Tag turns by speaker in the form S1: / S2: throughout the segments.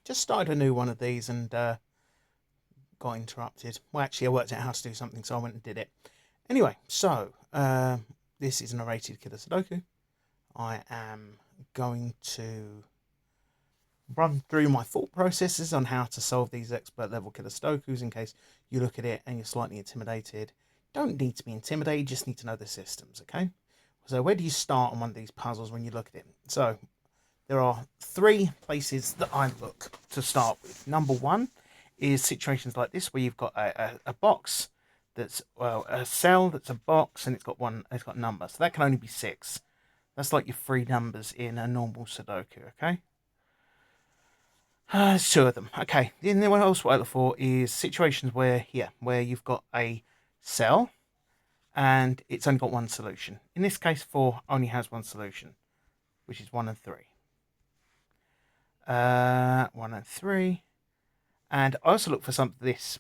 S1: Just started a new one of these and got interrupted. Well, actually, I worked out how to do something, so I went and did it. Anyway, this is Narrated Killer Sudoku. I am going to run through my thought processes on how to solve these expert level killer Sudokus in case you look at it and you're slightly intimidated. Don't need to be intimidated, you just need to know the systems, okay? So where do you start on one of these puzzles when you look at it? So there are three places that I look to start with. Number one is situations like this where you've got a box that's, well, a cell that's a box and it's got numbers. So that can only be six. That's like your three numbers in a normal Sudoku, okay? There's two of them. Okay. Then what else what I look for is situations where you've got a cell and it's only got one solution. In this case, 4 only has one solution, which is 1 and 3. 1 and 3. And I also look for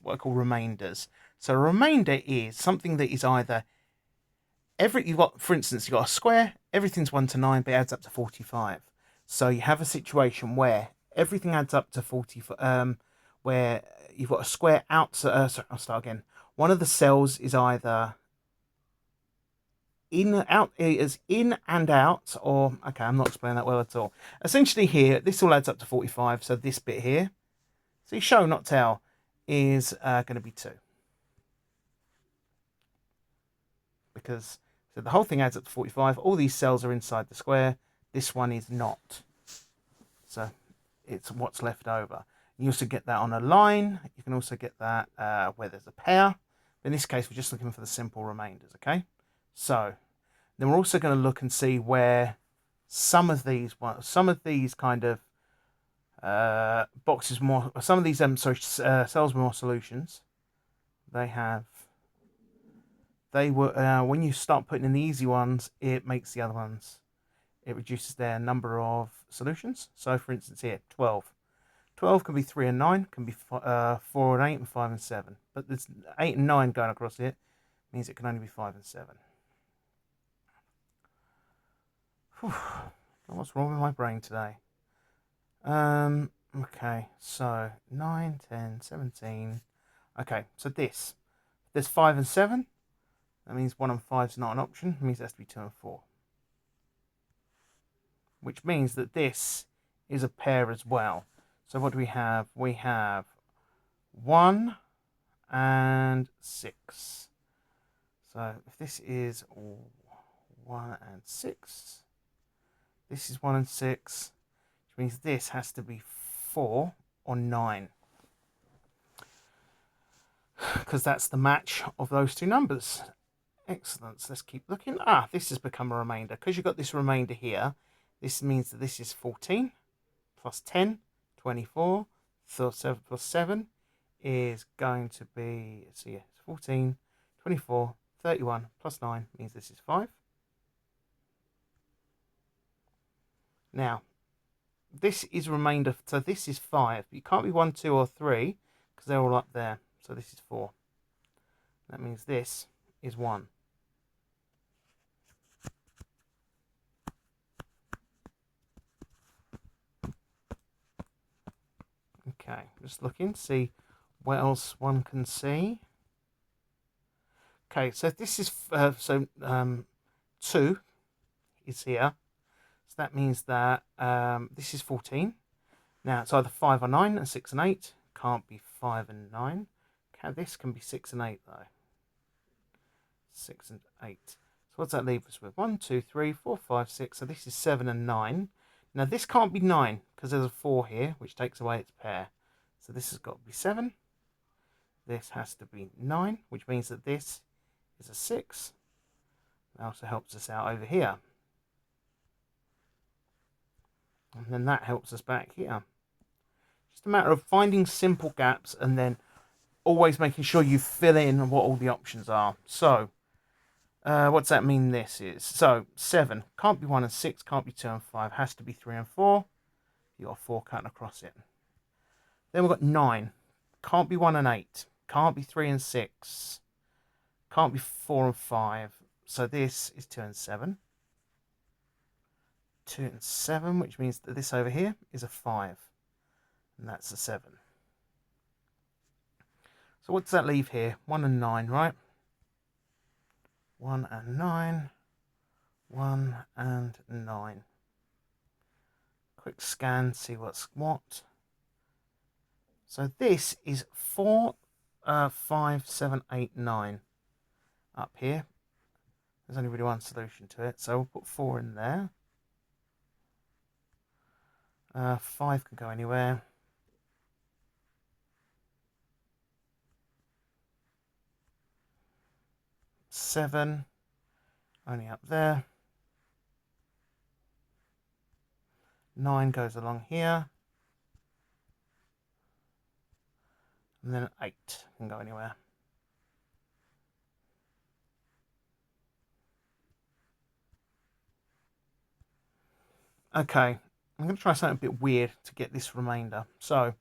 S1: what I call remainders. So a remainder is something that is either for instance, you've got a square, everything's 1 to 9, but it adds up to 45. So you have a situation where everything adds up to 40, where you've got a square out. Sorry, I'll start again. One of the cells is either in and out, or okay, I'm not explaining that well at all. Essentially, here this all adds up to 45. So this bit here, so show not tell, is going to be 2, because so the whole thing adds up to 45. All these cells are inside the square. This one is not. So it's what's left over. You also get that on a line. You can also get that where there's a pair. In this case, we're just looking for the simple remainders, okay? So then we're also going to look and see where some of these kind of boxes more, some of these cells more solutions. When you start putting in the easy ones, it makes the other ones, it reduces their number of solutions. So for instance here, 12. 12 can be 3 and 9, can be 4 and 8, and 5 and 7. But there's 8 and 9 going across it, means it can only be 5 and 7. Whew. What's wrong with my brain today? Okay, so 9, 10, 17. Okay, so there's 5 and 7. That means 1 and 5 is not an option. It means it has to be 2 and 4. Which means that this is a pair as well. So what do we have? We have 1 and 6. So if this is 1 and 6, this is 1 and 6, which means this has to be 4 or 9. Because that's the match of those two numbers. Excellent. So let's keep looking. This has become a remainder. Because you've got this remainder here, this means that this is 14 plus 10, 24. So 7 plus 7 is going to be, so yeah, it's 14, 24, 31 plus 9 means this is 5. Now, this is remainder, so this is 5. But you can't be 1, 2, or 3 because they're all up there. So this is 4. That means this is 1. Okay, just looking, see what else one can see. Okay, so this is 2 is here. So that means that this is 14. Now it's either 5 or 9, and 6 and 8. Can't be 5 and 9. This can be 6 and 8 though. 6 and 8. So what's that leave us with? 1, 2, 3, 4, 5, 6. So this is 7 and 9. Now this can't be 9 because there's a 4 here, which takes away its pair. So this has got to be 7. This has to be 9, which means that this is a 6. That also helps us out over here. And then that helps us back here. Just a matter of finding simple gaps and then always making sure you fill in what all the options are. So, what's that mean this is? So, 7 can't be 1 and 6, can't be 2 and 5, has to be 3 and 4. You've got 4 cutting across it. Then we've got 9, can't be 1 and 8, can't be 3 and 6, can't be 4 and 5. So this is 2 and 7. 2 and 7, which means that this over here is a 5. and that's a 7. So what does that leave here? 1 and 9, right? 1 and 9. 1 and 9. Quick scan, see what's what. So this is 4, 5, 7, 8, 9 up here. There's only really one solution to it, so we'll put 4 in there. 5 can go anywhere. 7, only up there. 9 goes along here. And then 8 can go anywhere. Okay, I'm going to try something a bit weird to get this remainder. So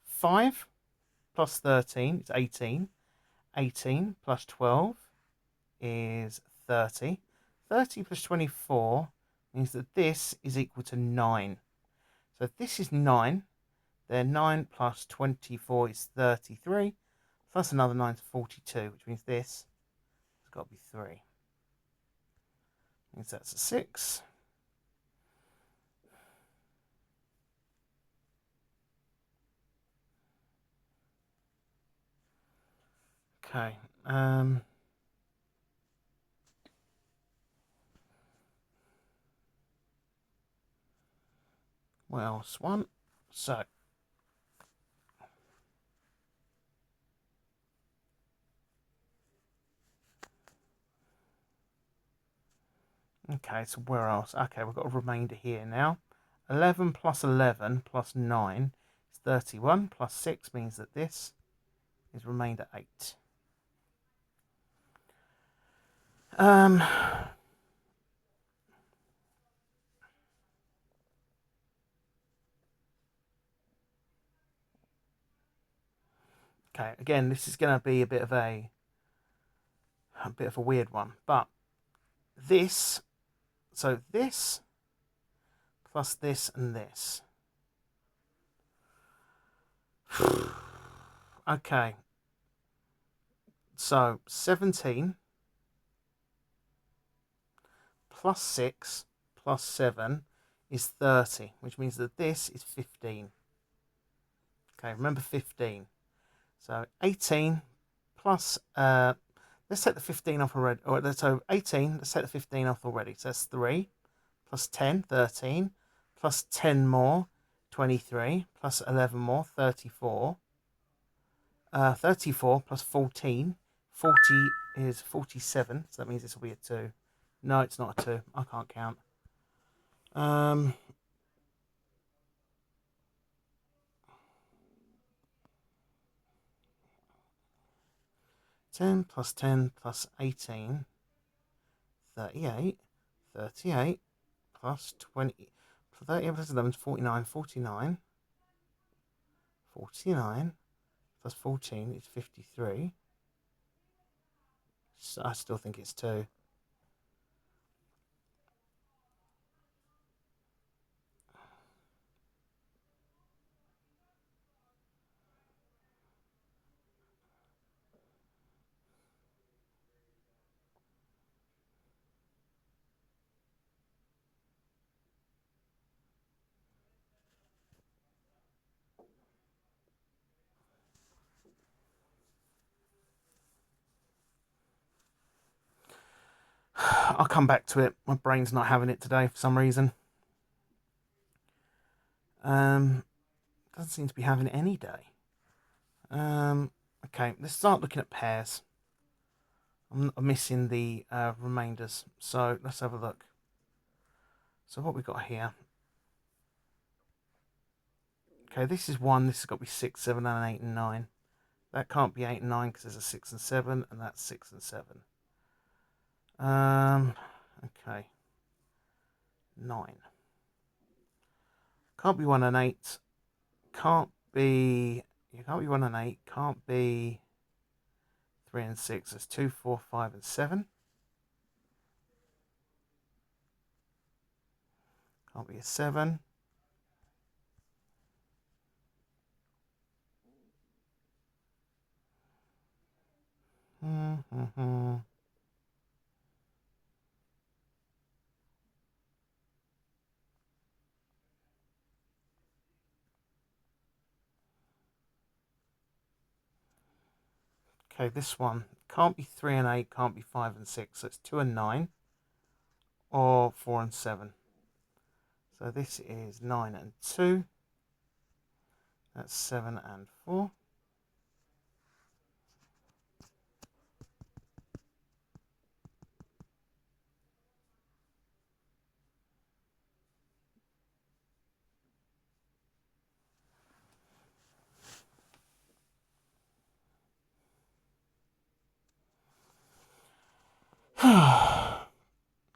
S1: 5 plus 13 is 18. 18 plus 12 is 30. 30 plus 24 means that this is equal to 9. So if this is 9, then 9 plus 24 is 33, plus another 9 is 42, which means this has got to be 3. Means that's a 6. Okay. What else? One. So. Okay, so where else? Okay, we've got a remainder here now. 11 plus 11 plus 9 is 31, plus 6 means that this is remainder 8. Okay, again, this is going to be a bit of a weird one, but this, so this plus this and this. Okay, so 17 plus 6 plus 7 is 30, which means that this is 15. Okay, remember 15. So 18 plus, let's take the 15 off already. So 18, let's take the 15 off already. So that's 3 plus 10, 13, plus 10 more, 23, plus 11 more, 34. 34 plus 14, 40 is 47, so that means this will be a 2. No, it's not a 2. I can't count. 10 plus 10 plus 18, 38, 38 plus 20, 38 plus 11 is 49, 49, 49 plus 14 is 53. So I still think it's 2. I'll come back to it. My brain's not having it today for some reason. Doesn't seem to be having it any day. Okay, let's start looking at pairs. I'm missing the remainders, so let's have a look. So what we've got here. Okay, this is 1. This has got to be 6, 7, and 8, and 9. That can't be 8 and 9 because there's a 6 and 7, and that's 6 and 7. Okay. 9. Can't be 1 and 8. Can't be... You can't be 1 and 8. Can't be 3 and 6. There's 2, 4, 5, and 7. Can't be a 7. Okay, this one can't be 3 and 8, can't be 5 and 6, so it's 2 and 9, or 4 and 7. So this is 9 and 2, that's 7 and 4.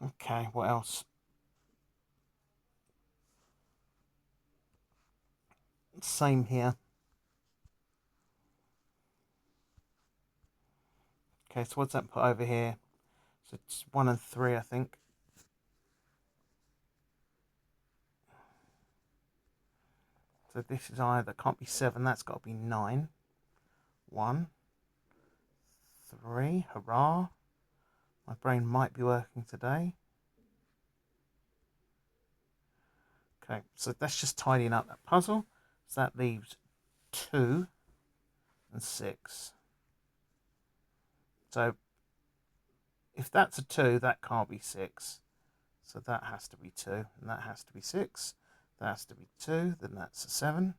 S1: Okay, what else? Same here. Okay, so what's that put over here? So it's 1 and 3, I think. So this is either, can't be 7, that's got to be 9. 1, 3, hurrah. My brain might be working today. Okay, so that's just tidying up that puzzle. So that leaves 2 and 6. So if that's a 2, that can't be 6. So that has to be 2, and that has to be 6. That has to be 2, then that's a 7.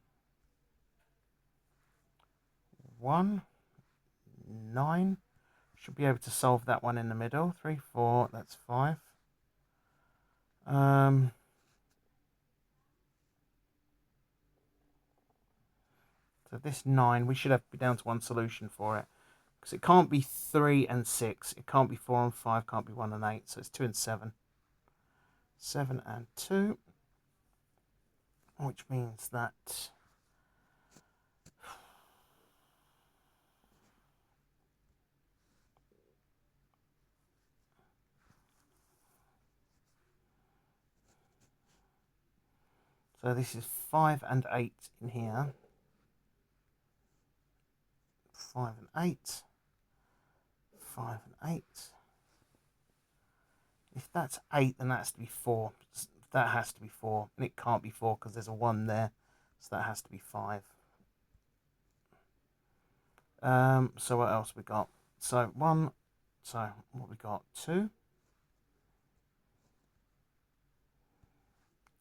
S1: 1, 9. Should be able to solve that one in the middle. 3, 4, that's 5. So this 9, we should have to be down to one solution for it. Because it can't be 3 and 6. It can't be 4 and 5. Can't be 1 and 8. So it's 2 and 7. 7 and 2. Which means that... So this is 5 and 8 in here. 5 and 8. 5 and 8. If that's 8, then that has to be 4. That has to be 4. And it can't be 4 because there's a 1 there. So that has to be 5. So what else we got? So 1. So what we got? 2.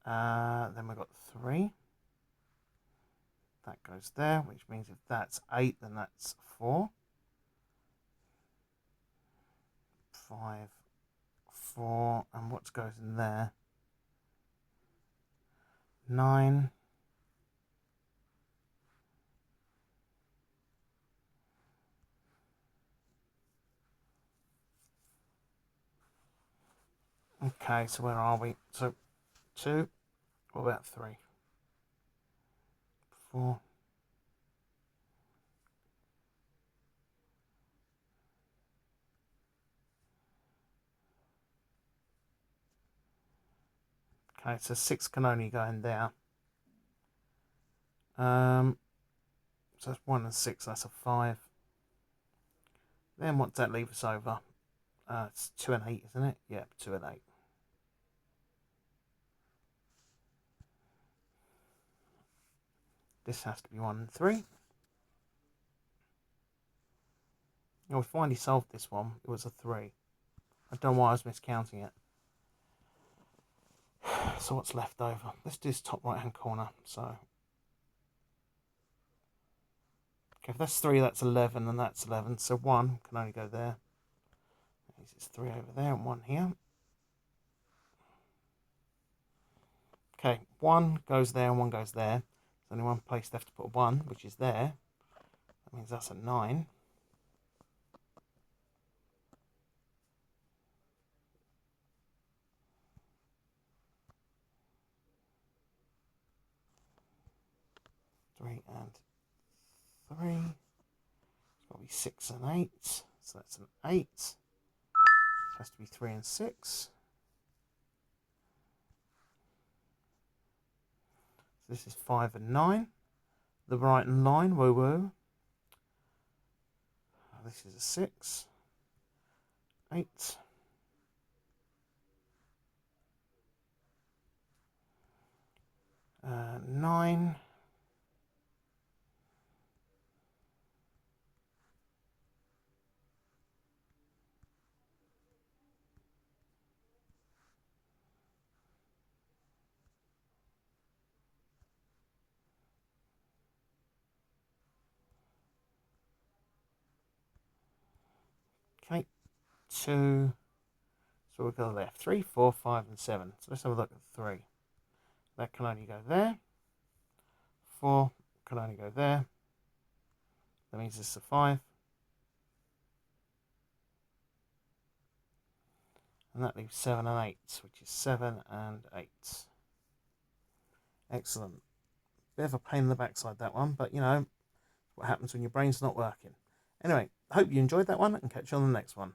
S1: Then we got 3. That goes there, which means if that's 8, then that's 4. 5, 4, and what goes in there? 9. Okay, so where are we? So 2. What about 3? 4. Okay, so 6 can only go in there. So that's 1 and 6, that's a 5. Then what does that leave us over? It's 2 and 8, isn't it? Yeah, 2 and 8. This has to be 1 and 3. Oh, we finally solved this one. It was a 3. I don't know why I was miscounting it. So what's left over? Let's do this top right hand corner. So, okay, if that's 3, that's 11, and that's 11. So 1 can only go there. It's 3 over there and 1 here. Okay, 1 goes there and 1 goes there. There's only one place left to put a 1, which is there. That means that's a 9. Three and 3. It's got to be 6 and 8. So that's an 8. Has to be 3 and 6. So this is 5 and 9. The right line, woo woo. This is a 6. 8. Uh, 9. Okay, 2. So we'll go there. 3, 4, 5, and 7. So let's have a look at 3. That can only go there. 4 can only go there. That means it's a 5. And that leaves 7 and 8, which is 7 and 8. Excellent. Bit of a pain in the backside, that one, but you know what happens when your brain's not working. Anyway, I hope you enjoyed that one and catch you on the next one.